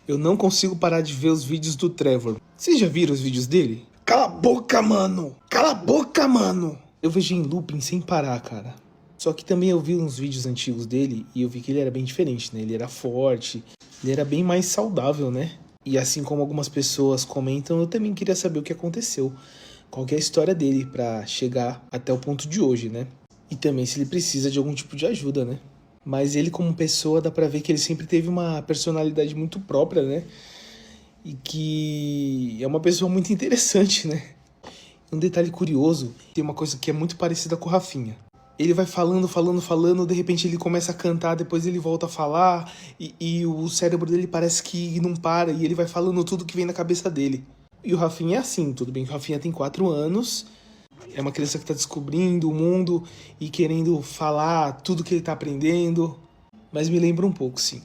Eu não consigo parar de ver os vídeos do Trevor. Vocês já viram os vídeos dele? Cala a boca, mano! Cala a boca, mano! Eu vejo em looping sem parar, cara. Só que também eu vi uns vídeos antigos dele e eu vi que ele era bem diferente, né? Ele era forte, ele era bem mais saudável, né? E assim como algumas pessoas comentam, eu também queria saber o que aconteceu. Qual que é a história dele pra chegar até o ponto de hoje, né? E também se ele precisa de algum tipo de ajuda, né? Mas ele como pessoa dá pra ver que ele sempre teve uma personalidade muito própria, né? E que é uma pessoa muito interessante, né? Um detalhe curioso, tem uma coisa que é muito parecida com o Rafinha. Ele vai falando, de repente ele começa a cantar, depois ele volta a falar, e o cérebro dele parece que não para, e ele vai falando tudo que vem na cabeça dele. E o Rafinha é assim, tudo bem que o Rafinha tem 4 anos, é uma criança que tá descobrindo o mundo e querendo falar tudo que ele tá aprendendo, mas me lembra um pouco, sim.